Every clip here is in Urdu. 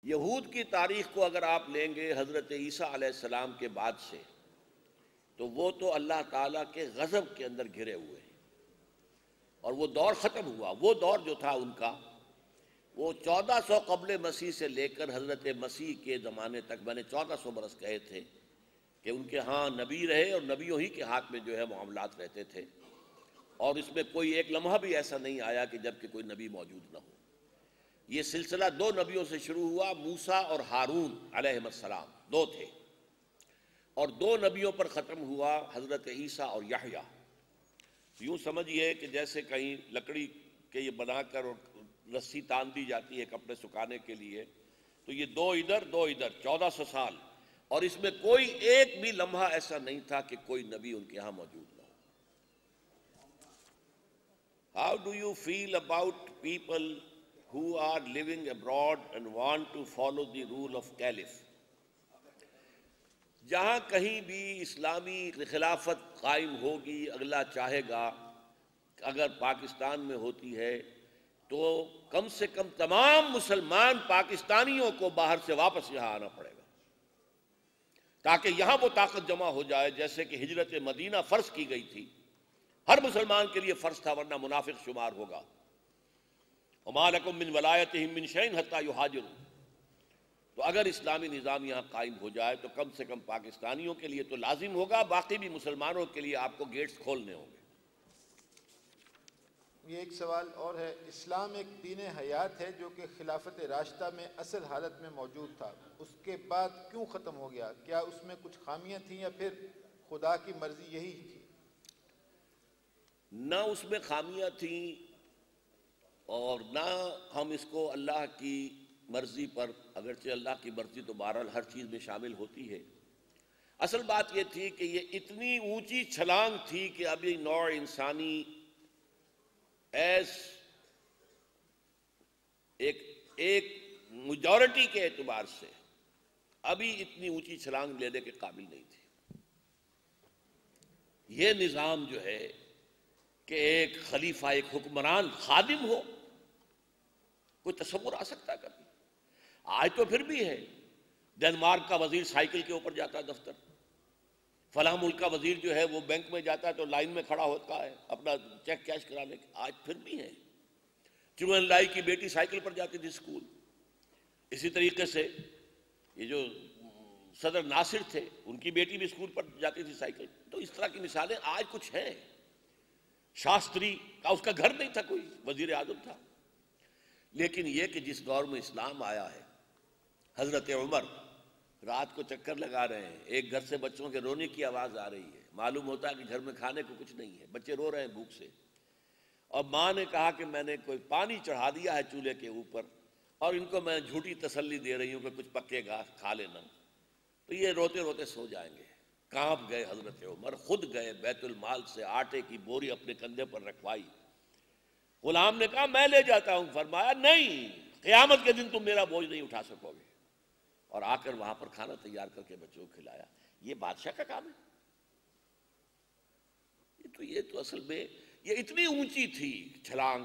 یہود کی تاریخ کو اگر آپ لیں گے حضرت عیسیٰ علیہ السلام کے بعد سے، تو وہ تو اللہ تعالیٰ کے غضب کے اندر گھرے ہوئے ہیں، اور وہ دور ختم ہوا۔ وہ دور جو تھا ان کا، وہ 1400 قبل مسیح سے لے کر حضرت مسیح کے زمانے تک، میں نے 1400 برس کہے تھے کہ ان کے ہاں نبی رہے، اور نبیوں ہی کے ہاتھ میں جو ہے معاملات رہتے تھے، اور اس میں کوئی ایک لمحہ بھی ایسا نہیں آیا کہ جب کہ کوئی نبی موجود نہ ہو۔ یہ سلسلہ 2 نبیوں سے شروع ہوا، موسیٰ اور ہارون علیہ السلام، 2 تھے، اور 2 نبیوں پر ختم ہوا حضرت عیسیٰ اور یحییٰ۔ یوں سمجھیے کہ جیسے کہیں لکڑی کے یہ بنا کر اور رسی تان دی جاتی ہے کپڑے سکھانے کے لیے، تو یہ 2 ادھر 2 ادھر، 1400 سال، اور اس میں کوئی ایک بھی لمحہ ایسا نہیں تھا کہ کوئی نبی ان کے ہاں موجود نہ ہو۔ How do you feel about people who are living abroad and want to follow the rule of caliph؟ جہاں کہیں بھی اسلامی خلافت قائم ہوگی، اگلا چاہے گا، اگر پاکستان میں ہوتی ہے تو کم سے کم تمام مسلمان پاکستانیوں کو باہر سے واپس یہاں آنا پڑے گا، تاکہ یہاں وہ طاقت جمع ہو جائے جیسے کہ ہجرت مدینہ فرض کی گئی تھی، ہر مسلمان کے لیے فرض تھا، ورنہ منافق شمار ہوگا۔ وَمَا لَكُم مِّن وَلَایَتِهِم مِّن شَيْءٍ حَتَّىٰ يُهَاجِرُوا۔ تو اگر اسلامی نظام یہاں قائم ہو جائے تو کم سے کم پاکستانیوں کے لیے تو لازم ہوگا، باقی بھی مسلمانوں کے لیے آپ کو گیٹس کھولنے ہوں گے۔ یہ ایک سوال اور ہے، اسلام ایک دین حیات ہے جو کہ خلافت راشدہ میں اصل حالت میں موجود تھا، اس کے بعد کیوں ختم ہو گیا؟ کیا اس میں کچھ خامیاں تھیں یا پھر خدا کی مرضی یہی تھی؟ نہ اس میں خامیاں تھیں، اور نہ ہم اس کو اللہ کی مرضی پر، اگرچہ اللہ کی مرضی تو بہرحال ہر چیز میں شامل ہوتی ہے۔ اصل بات یہ تھی کہ یہ اتنی اونچی چھلانگ تھی کہ ابھی نوع انسانی ایز ایک میجورٹی کے اعتبار سے ابھی اتنی اونچی چھلانگ لینے کے قابل نہیں تھی۔ یہ نظام جو ہے کہ ایک خلیفہ، ایک حکمران خادم ہو، کوئی تصور آ سکتا ہے کبھی؟ آج تو پھر بھی ہے، ڈنمارک کا وزیر سائیکل کے اوپر جاتا ہے دفتر، فلاں ملک کا وزیر جو ہے وہ بینک میں جاتا ہے تو لائن میں کھڑا ہوتا ہے اپنا چیک کیش کرانے کے، آج پھر بھی ہے۔ چون لائی کی بیٹی سائیکل پر جاتی تھی اسکول، اسی طریقے سے یہ جو صدر ناصر تھے ان کی بیٹی بھی اسکول پر جاتی تھی سائیکل۔ تو اس طرح کی مثالیں آج کچھ ہیں۔ شاستری کا اس کا گھر نہیں تھا، کوئی وزیر اعظم تھا۔ لیکن یہ کہ جس دور میں اسلام آیا ہے، حضرت عمر رات کو چکر لگا رہے ہیں، ایک گھر سے بچوں کے رونے کی آواز آ رہی ہے، معلوم ہوتا ہے کہ گھر میں کھانے کو کچھ نہیں ہے، بچے رو رہے ہیں بھوک سے، اور ماں نے کہا کہ میں نے کوئی پانی چڑھا دیا ہے چولہے کے اوپر، اور ان کو میں جھوٹی تسلی دے رہی ہوں کہ کچھ پکے گا کھا لینا، تو یہ روتے روتے سو جائیں گے۔ کانپ گئے حضرت عمر، خود گئے بیت المال سے آٹے کی بوری اپنے کندھے پر رکھوائی۔ غلام نے کہا میں لے جاتا ہوں، فرمایا نہیں، قیامت کے دن تم میرا بوجھ نہیں اٹھا سکو گے، اور آ کر وہاں پر کھانا تیار کر کے بچوں کو کھلایا۔ یہ بادشاہ کا کام ہے؟ یہ تو اصل میں یہ اتنی اونچی تھی چھلانگ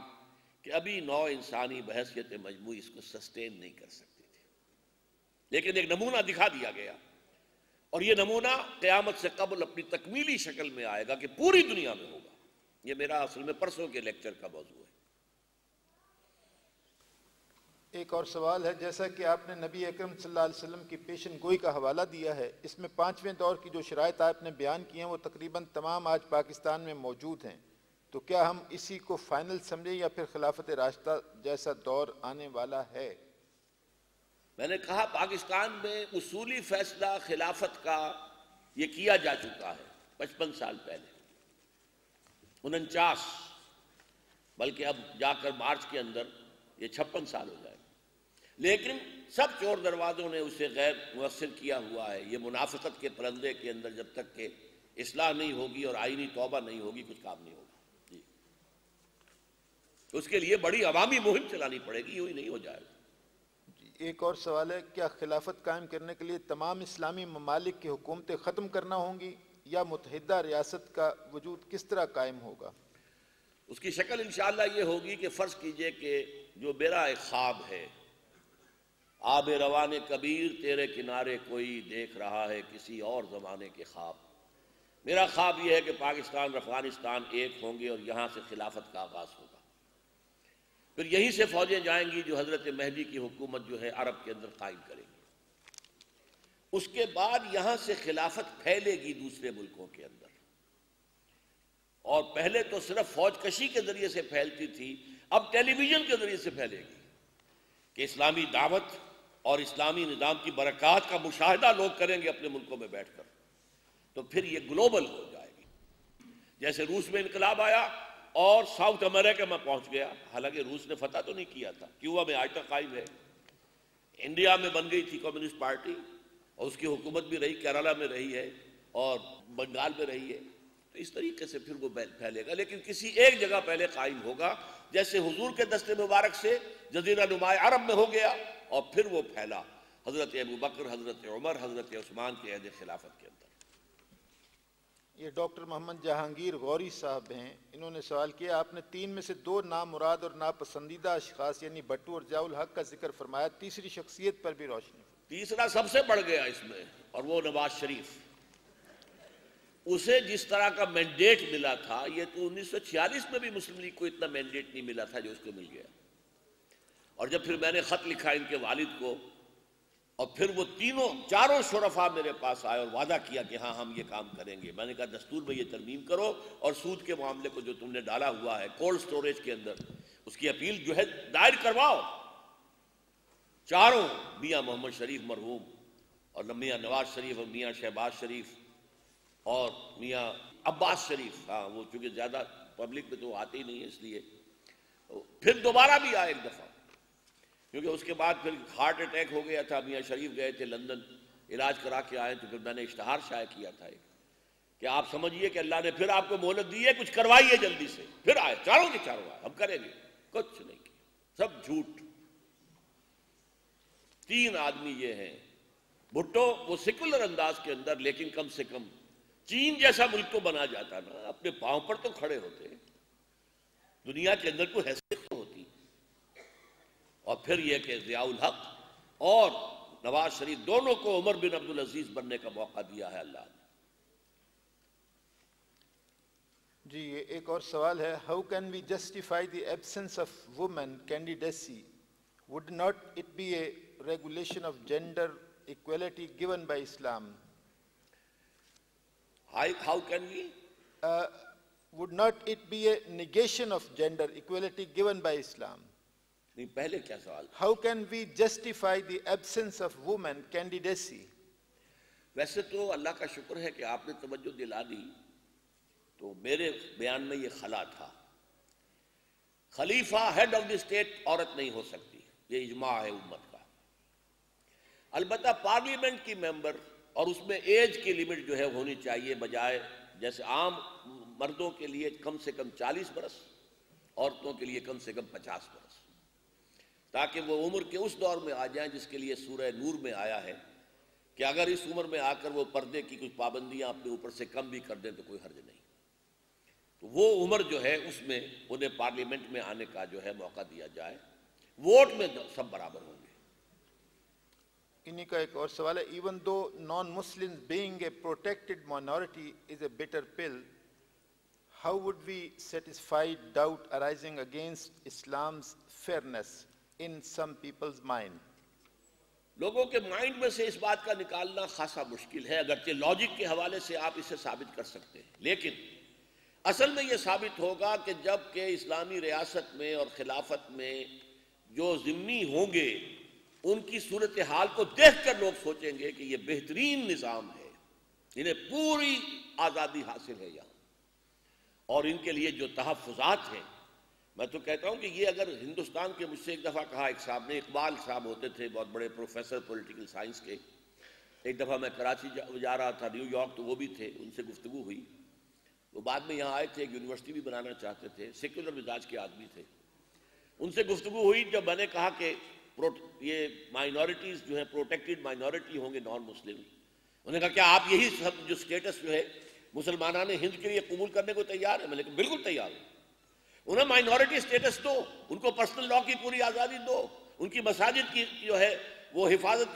کہ ابھی نوع انسانی بحیثیت مجموعی اس کو سسٹین نہیں کر سکتی تھی، لیکن ایک نمونہ دکھا دیا گیا، اور یہ نمونہ قیامت سے قبل اپنی تکمیلی شکل میں آئے گا کہ پوری دنیا میں ہوگا۔ یہ میرا اصل میں پرسوں کے لیکچر کا موضوع ہے۔ ایک اور سوال ہے، جیسا کہ آپ نے نبی اکرم صلی اللہ علیہ وسلم کی پیشن گوئی کا حوالہ دیا ہے، اس میں 5ویں دور کی جو شرائط آپ نے بیان کی ہیں وہ تقریباً تمام آج پاکستان میں موجود ہیں، تو کیا ہم اسی کو فائنل سمجھیں یا پھر خلافت راشدہ جیسا دور آنے والا ہے؟ میں نے کہا پاکستان میں اصولی فیصلہ خلافت کا یہ کیا جا چکا ہے 55 سال پہلے، 49، بلکہ اب جا کر مارچ کے اندر یہ 56 سال ہو جائے، لیکن سب چور دروازوں نے اسے غیر مؤثر کیا ہوا ہے۔ یہ منافقت کے پرندے کے اندر جب تک کہ اصلاح نہیں ہوگی اور آئینی توبہ نہیں ہوگی کچھ کام نہیں ہوگا جی۔ اس کے لیے بڑی عوامی مہم چلانی پڑے گی، یوں ہی نہیں ہو جائے گا۔ ایک اور سوال ہے، کیا خلافت قائم کرنے کے لیے تمام اسلامی ممالک کی حکومتیں ختم کرنا ہوں گی یا متحدہ ریاست کا وجود کس طرح قائم ہوگا؟ اس کی شکل انشاءاللہ یہ ہوگی کہ فرض کیجئے کہ جو میرا ایک خواب ہے، آب روان کبیر تیرے کنارے کوئی دیکھ رہا ہے کسی اور زمانے کے خواب. میرا خواب یہ ہے کہ پاکستان اور افغانستان ایک ہوں گے اور یہاں سے خلافت کا آغاز ہوگا. پھر یہیں سے فوجیں جائیں گی جو حضرت مہدی کی حکومت جو ہے عرب کے اندر قائم کریں گی. اس کے بعد یہاں سے خلافت پھیلے گی دوسرے ملکوں کے اندر. اور پہلے تو صرف فوج کشی کے ذریعے سے پھیلتی تھی، اب ٹیلی ویژن کے ذریعے سے پھیلے گی کہ اسلامی دعوت اور اسلامی نظام کی برکات کا مشاہدہ لوگ کریں گے اپنے ملکوں میں بیٹھ کر. تو پھر یہ گلوبل ہو جائے گی. جیسے روس میں انقلاب آیا اور ساؤتھ امریکہ میں پہنچ گیا، حالانکہ روس نے فتح تو نہیں کیا تھا، کیوبا میں آج تک قائم ہے. انڈیا میں بن گئی تھی کمیونسٹ پارٹی اور اس کی حکومت بھی رہی، کیرالہ میں رہی ہے اور بنگال میں رہی ہے. تو اس طریقے سے پھر وہ پھیلے گا، لیکن کسی ایک جگہ پہلے قائم ہوگا، جیسے حضور کے دست مبارک سے جزیرہ نماء عرب میں ہو گیا اور پھر وہ پھیلا حضرت ابو بکر، حضرت عمر، حضرت عثمان کے عہد خلافت کے اندر. یہ ڈاکٹر محمد جہانگیر غوری صاحب ہیں، انہوں نے سوال کیا آپ نے 3 میں سے 2 نامراد اور ناپسندیدہ اشخاص یعنی بھٹو اور ضیاء الحق کا ذکر فرمایا، تیسری شخصیت پر بھی روشنی. تیسرا سب سے بڑھ گیا اس میں، اور وہ نواز شریف. اسے جس طرح کا مینڈیٹ ملا تھا، یہ تو 1946 میں بھی مسلم لیگ کو اتنا مینڈیٹ نہیں ملا تھا جو اس کو مل گیا. اور جب پھر میں نے خط لکھا ان کے والد کو اور پھر وہ چاروں شرفاء میرے پاس آئے اور وعدہ کیا کہ ہاں ہم یہ کام کریں گے، میں نے کہا دستور میں یہ ترمیم کرو اور سود کے معاملے کو جو تم نے ڈالا ہوا ہے کولڈ سٹوریج کے اندر، اس کی اپیل جو ہے دائر کرواؤ. چاروں، میاں محمد شریف مرحوم اور میاں نواز شریف اور میاں شہباز شریف اور میاں عباس شریف، ہاں وہ چونکہ زیادہ پبلک میں تو آتے ہی نہیں ہے اس لیے پھر دوبارہ بھی آئے ایک دفعہ، کیونکہ اس کے بعد پھر ہارٹ اٹیک ہو گیا تھا. میاں شریف گئے تھے لندن علاج کرا کے آئے، تو پھر میں نے اشتہار شائع کیا تھا ایک کہ آپ سمجھیے کہ اللہ نے پھر آپ کو مہلت دی ہے، کچھ کروائیے جلدی سے. پھر آئے، چاروں کے چاروں آئے، ہم کریں گے. کچھ نہیں کیا، سب جھوٹ. 3 آدمی یہ ہیں. بھٹو وہ سیکولر انداز کے اندر، لیکن کم سے کم چین جیسا ملک تو بنا جاتا نا، اپنے پاؤں پر تو کھڑے ہوتے، دنیا کے اندر کوئی حیثیت تو ہوتی. اور پھر یہ کہ ضیاء الحق اور نواز شریف دونوں کو عمر بن عبدالعزیز بننے کا موقع دیا ہے اللہ نے. جی یہ ایک اور سوال ہے، how can we justify the absence of women candidacy? Would not it be a regulation of gender equality given by Islam? How can we? Would not it be a negation of gender equality given by Islam? نہیں، پہلے کیا سوال؟ How can we justify the absence of women candidacy? ویسے تو اللہ کا شکر ہے کہ آپ نے توجہ دلا دی. تو میرے بیان میں یہ خلا تھا. خلیفہ ہیڈ آف دی اسٹیٹ عورت نہیں ہو سکتی، یہ اجماع ہے امت کا. البتہ پارلیمنٹ کی ممبر، اور اس میں ایج کی لیمٹ جو ہے ہونی چاہیے، بجائے جیسے عام مردوں کے لیے کم سے کم 40 برس، عورتوں کے لیے کم سے کم 50 برس، تاکہ وہ عمر کے اس دور میں آ جائیں جس کے لیے سورہ نور میں آیا ہے کہ اگر اس عمر میں آ کر وہ پردے کی کچھ پابندیاں اپنے اوپر سے کم بھی کر دیں تو کوئی حرج نہیں. تو وہ عمر جو ہے اس میں انہیں پارلیمنٹ میں آنے کا جو ہے موقع دیا جائے. ووٹ میں سب برابر ہوں گے. انہی کا ایک اور سوال ہے، even though non-Muslims being a protected minority is a bitter pill, how would we satisfy doubt arising against Islam's fairness in some people's mind? لوگوں کے مائنڈ میں سے اس بات کا نکالنا خاصا مشکل ہے، اگرچہ لاجک کے حوالے سے آپ اسے ثابت کر سکتے ہیں، لیکن اصل میں یہ ثابت ہوگا کہ جب کہ اسلامی ریاست میں اور خلافت میں جو ذمہ ہوں گے ان کی صورتحال کو دیکھ کر لوگ سوچیں گے کہ یہ بہترین نظام ہے، انہیں پوری آزادی حاصل ہے یہاں، اور ان کے لیے جو تحفظات ہیں. میں تو کہتا ہوں کہ یہ اگر ہندوستان کے، مجھ سے ایک دفعہ کہا ایک صاحب نے، اقبال صاحب ہوتے تھے بہت بڑے پروفیسر پولیٹیکل سائنس کے، ایک دفعہ میں کراچی جا رہا تھا، نیو یارک، تو وہ بھی تھے، ان سے گفتگو ہوئی. وہ بعد میں یہاں آئے تھے، ایک یونیورسٹی بھی بنانا چاہتے تھے، سیکولر مزاج کے آدمی تھے. ان سے گفتگو ہوئی جب میں نے کہا کہ یہ مائنورٹیز جو ہیں پروٹیکٹڈ مائنورٹی ہوں گے نان مسلم. انہوں نے کہا کیا آپ یہی سب جو اسٹیٹس جو ہے مسلمانان ہند کے لیے قبول کرنے کو تیار ہیں؟ میں نے کہا بالکل تیار ہوں. انہیں مائنورٹی اسٹیٹس دو، ان کو پرسنل لا کی پوری آزادی دو، ان کی مساجد کی جو ہے وہ حفاظت